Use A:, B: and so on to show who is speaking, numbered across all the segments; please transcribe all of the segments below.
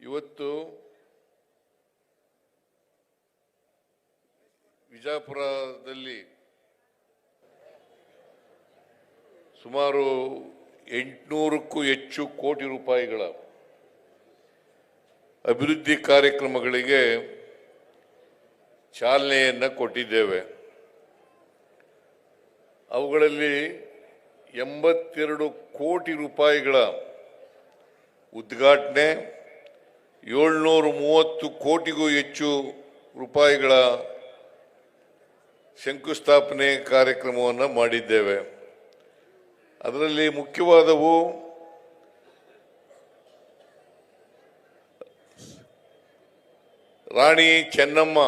A: ಇವತ್ತು ವಿಜಯಪುರದಲ್ಲಿ ಸುಮಾರು 800ಕ್ಕೂ ಹೆಚ್ಚು ಕೋಟಿ ರೂಪಾಯಿಗಳ ಅಭಿವೃದ್ಧಿ ಕಾರ್ಯಕ್ರಮಗಳಿಗೆ ಚಾಲನೆಯನ್ನು ಕೊಟ್ಟಿದ್ದೇವೆ. ಅವುಗಳಲ್ಲಿ 82 ಕೋಟಿ ರೂಪಾಯಿಗಳ ಉದ್ಘಾಟನೆ, 730 ಕೋಟಿಗೂ ಹೆಚ್ಚು ರೂಪಾಯಿಗಳ ಶಂಕುಸ್ಥಾಪನೆ ಕಾರ್ಯಕ್ರಮವನ್ನು ಮಾಡಿದ್ದೇವೆ. ಅದರಲ್ಲಿ ಮುಖ್ಯವಾದವು ರಾಣಿ ಚೆನ್ನಮ್ಮ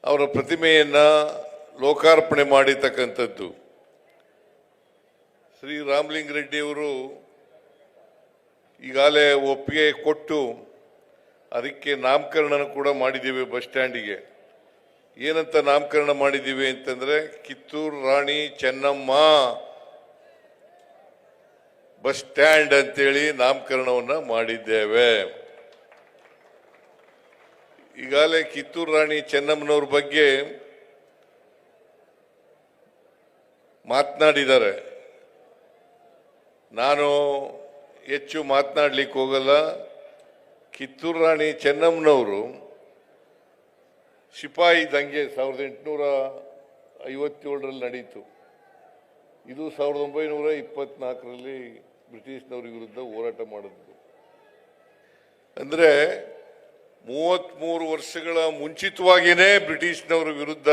A: ಅವರ ಪ್ರತಿಮೆಯನ್ನು ಲೋಕಾರ್ಪಣೆ ಮಾಡಿರ್ತಕ್ಕಂಥದ್ದು. ಶ್ರೀ ರಾಮಲಿಂಗಾರೆಡ್ಡಿಯವರು ಈಗಾಗಲೇ ಒಪ್ಪಿಗೆ ಕೊಟ್ಟು ಅದಕ್ಕೆ ನಾಮಕರಣ ಕೂಡ ಮಾಡಿದ್ದೀವಿ. ಬಸ್ ಸ್ಟ್ಯಾಂಡಿಗೆ ಏನಂತ ನಾಮಕರಣ ಮಾಡಿದ್ದೀವಿ ಅಂತಂದರೆ ಕಿತ್ತೂರು ರಾಣಿ ಚೆನ್ನಮ್ಮ ಬಸ್ ಸ್ಟ್ಯಾಂಡ್ ಅಂತೇಳಿ ನಾಮಕರಣವನ್ನು ಮಾಡಿದ್ದೇವೆ. ಈಗಾಗಲೇ ಕಿತ್ತೂರು ರಾಣಿ ಚೆನ್ನಮ್ಮನವ್ರ ಬಗ್ಗೆ ಮಾತನಾಡಿದ್ದಾರೆ. ನಾನು ಹೆಚ್ಚು ಮಾತನಾಡಲಿಕ್ಕೆ ಹೋಗಲ್ಲ. ಕಿತ್ತೂರು ರಾಣಿ ಚೆನ್ನಮ್ಮನವರು ಸಿಪಾಯಿ ದಂಗೆ 1857ರಲ್ಲಿ ನಡೀತು. ಇದು 1924ರಲ್ಲಿ ಬ್ರಿಟಿಷ್ನವ್ರ ವಿರುದ್ಧ ಹೋರಾಟ ಮಾಡಿದ್ರು. ಅಂದರೆ 33 ವರ್ಷಗಳ ಮುಂಚಿತವಾಗಿಯೇ ಬ್ರಿಟಿಷ್ನವರ ವಿರುದ್ಧ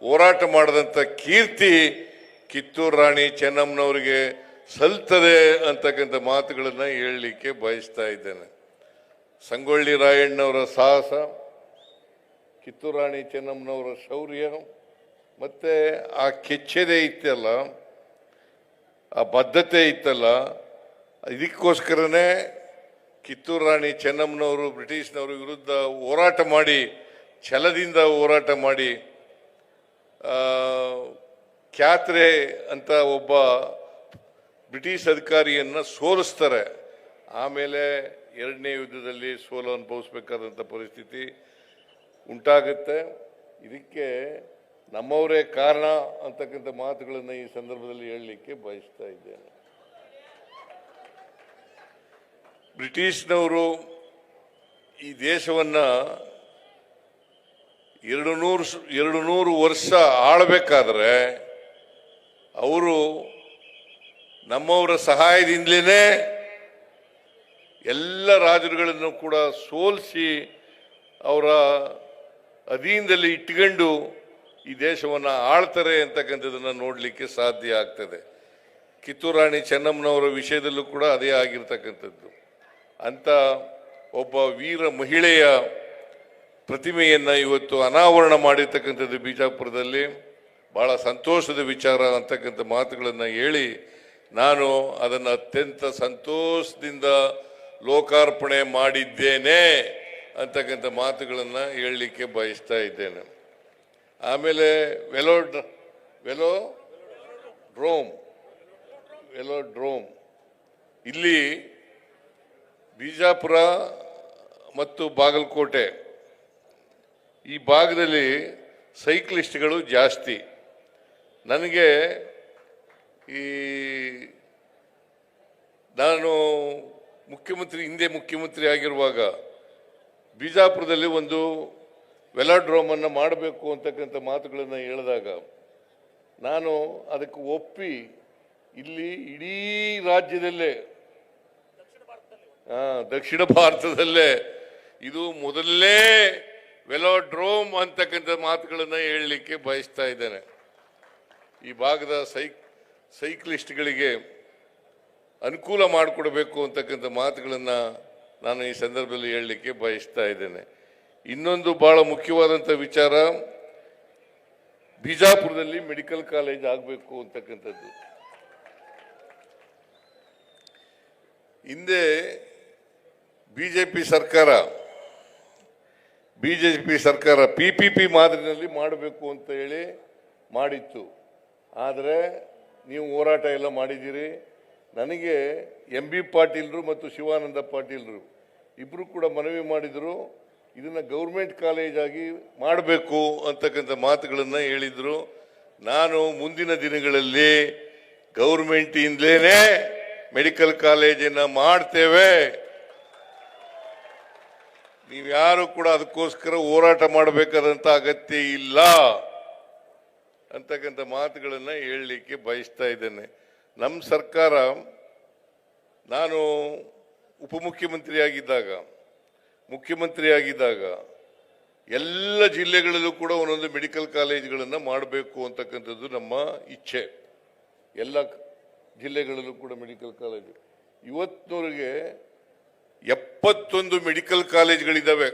A: ಹೋರಾಟ ಮಾಡಿದಂಥ ಕೀರ್ತಿ ಕಿತ್ತೂರು ರಾಣಿ ಚೆನ್ನಮ್ಮನವರಿಗೆ ಸಲ್ತದೆ ಅಂತಕ್ಕಂಥ ಮಾತುಗಳನ್ನು ಹೇಳಲಿಕ್ಕೆ ಬಯಸ್ತಾ ಇದ್ದೇನೆ. ಸಂಗೊಳ್ಳಿ ರಾಯಣ್ಣವರ ಸಾಹಸ, ಕಿತ್ತೂರು ರಾಣಿ ಚೆನ್ನಮ್ಮನವರ ಶೌರ್ಯ, ಮತ್ತು ಆ ಕೆಚ್ಚೆದೆ ಇತ್ತಲ್ಲ, ಆ ಬದ್ಧತೆ ಇತ್ತಲ್ಲ, ಇದಕ್ಕೋಸ್ಕರನೇ ಕಿತ್ತೂರು ರಾಣಿ ಚೆನ್ನಮ್ಮನವರು ಬ್ರಿಟಿಷ್ನವರ ವಿರುದ್ಧ ಹೋರಾಟ ಮಾಡಿ, ಛಲದಿಂದ ಹೋರಾಟ ಮಾಡಿ, ಕ್ಯಾತ್ರೆ ಅಂತ ಒಬ್ಬ ಬ್ರಿಟಿಷ್ ಅಧಿಕಾರಿಯನ್ನು ಸೋಲಿಸ್ತಾರೆ. ಆಮೇಲೆ ಎರಡನೇ ಯುದ್ಧದಲ್ಲಿ ಸೋಲು ಅನುಭವಿಸಬೇಕಾದಂಥ ಪರಿಸ್ಥಿತಿ ಉಂಟಾಗುತ್ತೆ. ಇದಕ್ಕೆ ನಮ್ಮವರೇ ಕಾರಣ ಅಂತಕ್ಕಂಥ ಮಾತುಗಳನ್ನು ಈ ಸಂದರ್ಭದಲ್ಲಿ ಹೇಳಲಿಕ್ಕೆ ಬಯಸ್ತಾ ಇದ್ದೇನೆ. ಬ್ರಿಟಿಷ್ನವರು ಈ ದೇಶವನ್ನು 200 ವರ್ಷ ಆಳಬೇಕಾದ್ರೆ ಅವರು ನಮ್ಮವರ ಸಹಾಯದಿಂದಲೇ ಎಲ್ಲ ರಾಜರುಗಳನ್ನು ಕೂಡ ಸೋಲಿಸಿ ಅವರ ಅಧೀನದಲ್ಲಿ ಇಟ್ಕೊಂಡು ಈ ದೇಶವನ್ನು ಆಳ್ತಾರೆ ಅಂತಕ್ಕಂಥದ್ದನ್ನು ನೋಡಲಿಕ್ಕೆ ಸಾಧ್ಯ ಆಗ್ತದೆ. ಕಿತ್ತೂರು ರಾಣಿ ಚೆನ್ನಮ್ಮನವರ ವಿಷಯದಲ್ಲೂ ಕೂಡ ಅದೇ ಆಗಿರ್ತಕ್ಕಂಥದ್ದು. ಅಂಥ ಒಬ್ಬ ವೀರ ಮಹಿಳೆಯ ಪ್ರತಿಮೆಯನ್ನು ಇವತ್ತು ಅನಾವರಣ ಮಾಡಿರ್ತಕ್ಕಂಥದ್ದು ಬಿಜಾಪುರದಲ್ಲಿ ಭಾಳ ಸಂತೋಷದ ವಿಚಾರ ಅಂತಕ್ಕಂಥ ಮಾತುಗಳನ್ನು ಹೇಳಿ ನಾನು ಅದನ್ನು ಅತ್ಯಂತ ಸಂತೋಷದಿಂದ ಲೋಕಾರ್ಪಣೆ ಮಾಡಿದ್ದೇನೆ ಅಂತಕ್ಕಂಥ ಮಾತುಗಳನ್ನು ಹೇಳಲಿಕ್ಕೆ ಬಯಸ್ತಾ ಇದ್ದೇನೆ. ಆಮೇಲೆ ವೆಲೋಡ್ರೋಮ್ ಇಲ್ಲಿ ಬಿಜಾಪುರ ಮತ್ತು ಬಾಗಲಕೋಟೆ ಈ ಭಾಗದಲ್ಲಿ ಸೈಕ್ಲಿಸ್ಟ್ಗಳು ಜಾಸ್ತಿ. ನನಗೆ ನಾನು ಹಿಂದೆ ಮುಖ್ಯಮಂತ್ರಿ ಆಗಿರುವಾಗ ಬಿಜಾಪುರದಲ್ಲಿ ಒಂದು ವೆಲಾಡ್ರೋಮನ್ನು ಮಾಡಬೇಕು ಅಂತಕ್ಕಂಥ ಮಾತುಗಳನ್ನು ಹೇಳಿದಾಗ ನಾನು ಅದಕ್ಕೆ ಒಪ್ಪಿ ಇಲ್ಲಿ ಇಡೀ ರಾಜ್ಯದಲ್ಲೇ ದಕ್ಷಿಣ ಭಾರತದಲ್ಲೇ ಇದು ಮೊದಲನೇ ವೆಲಾಡ್ರೋಮ್ ಅಂತಕ್ಕಂಥ ಮಾತುಗಳನ್ನು ಹೇಳಲಿಕ್ಕೆ ಬಯಸ್ತಾ ಇದ್ದೇನೆ. ಈ ಭಾಗದ ಸೈಕ್ಲಿಸ್ಟ್ಗಳಿಗೆ ಅನುಕೂಲ ಮಾಡಿಕೊಡಬೇಕು ಅಂತಕ್ಕಂಥ ಮಾತುಗಳನ್ನು ನಾನು ಈ ಸಂದರ್ಭದಲ್ಲಿ ಹೇಳಲಿಕ್ಕೆ ಬಯಸ್ತಾ ಇದ್ದೇನೆ. ಇನ್ನೊಂದು ಬಹಳ ಮುಖ್ಯವಾದಂಥ ವಿಚಾರ, ಬಿಜಾಪುರದಲ್ಲಿ ಮೆಡಿಕಲ್ ಕಾಲೇಜ್ ಆಗಬೇಕು ಅಂತಕ್ಕಂಥದ್ದು. ಹಿಂದೆ ಬಿಜೆಪಿ ಸರ್ಕಾರ PPP ಮಾದರಿನಲ್ಲಿ ಮಾಡಬೇಕು ಅಂತ ಹೇಳಿ ಮಾಡಿತ್ತು. ಆದರೆ ನೀವು ಹೋರಾಟ ಎಲ್ಲ ಮಾಡಿದ್ದೀರಿ. ನನಗೆ MB ಪಾಟೀಲ್ರು ಮತ್ತು ಶಿವಾನಂದ ಪಾಟೀಲ್ರು ಇಬ್ಬರು ಕೂಡ ಮನವಿ ಮಾಡಿದರು, ಇದನ್ನ ಗೌರ್ಮೆಂಟ್ ಕಾಲೇಜ್ ಆಗಿ ಮಾಡಬೇಕು ಅಂತಕ್ಕಂಥ ಮಾತುಗಳನ್ನು ಹೇಳಿದರು. ನಾನು ಮುಂದಿನ ದಿನಗಳಲ್ಲಿ ಗೌರ್ಮೆಂಟ್ ಇಂದಲೇ ಮೆಡಿಕಲ್ ಕಾಲೇಜನ್ನು ಮಾಡ್ತೇವೆ, ನೀವ್ಯಾರು ಕೂಡ ಅದಕ್ಕೋಸ್ಕರ ಹೋರಾಟ ಮಾಡಬೇಕಾದಂಥ ಅಗತ್ಯ ಇಲ್ಲ ಅಂತಕ್ಕಂಥ ಮಾತುಗಳನ್ನು ಹೇಳಲಿಕ್ಕೆ ಬಯಸ್ತಾ ಇದ್ದೇನೆ. ನಮ್ಮ ಸರ್ಕಾರ, ನಾನು ಮುಖ್ಯಮಂತ್ರಿಯಾಗಿದ್ದಾಗ ಎಲ್ಲ ಜಿಲ್ಲೆಗಳಲ್ಲೂ ಕೂಡ ಒಂದೊಂದು ಮೆಡಿಕಲ್ ಕಾಲೇಜುಗಳನ್ನು ಮಾಡಬೇಕು ಅಂತಕ್ಕಂಥದ್ದು ನಮ್ಮ ಇಚ್ಛೆ. ಎಲ್ಲ ಜಿಲ್ಲೆಗಳಲ್ಲೂ ಕೂಡ ಮೆಡಿಕಲ್ ಕಾಲೇಜು. ಇವತ್ತಿನವರೆಗೆ 71 ಮೆಡಿಕಲ್ ಕಾಲೇಜುಗಳಿದ್ದಾವೆ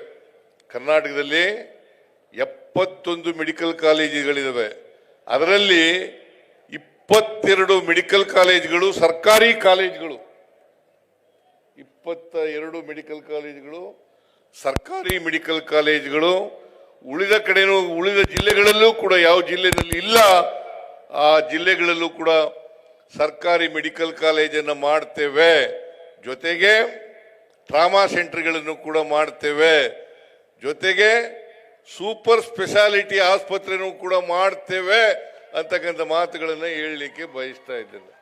A: ಕರ್ನಾಟಕದಲ್ಲಿ. 71 ಮೆಡಿಕಲ್ ಕಾಲೇಜುಗಳಿದ್ದಾವೆ. ಅದರಲ್ಲಿ 22 ಮೆಡಿಕಲ್ ಕಾಲೇಜುಗಳು ಸರ್ಕಾರಿ ಕಾಲೇಜುಗಳು. 22 ಮೆಡಿಕಲ್ ಕಾಲೇಜುಗಳು ಸರ್ಕಾರಿ ಮೆಡಿಕಲ್ ಕಾಲೇಜುಗಳು. ಉಳಿದ ಜಿಲ್ಲೆಗಳಲ್ಲೂ ಕೂಡ ಯಾವ ಜಿಲ್ಲೆಯಲ್ಲಿ ಇಲ್ಲ ಆ ಜಿಲ್ಲೆಗಳಲ್ಲೂ ಕೂಡ ಸರ್ಕಾರಿ ಮೆಡಿಕಲ್ ಕಾಲೇಜನ್ನು ಮಾಡ್ತೇವೆ. ಜೊತೆಗೆ ಟ್ರಾಮಾ ಸೆಂಟರ್ಗಳನ್ನು ಕೂಡ ಮಾಡ್ತೇವೆ. ಜೊತೆಗೆ ಸೂಪರ್ ಸ್ಪೆಷಾಲಿಟಿ ಆಸ್ಪತ್ರೆನೂ ಕೂಡ ಮಾಡ್ತೇವೆ ಅಂತಕ್ಕಂಥ ಮಾತುಗಳನ್ನು ಹೇಳಲಿಕ್ಕೆ ಬಯಸ್ತಾ ಇದ್ದೇನೆ.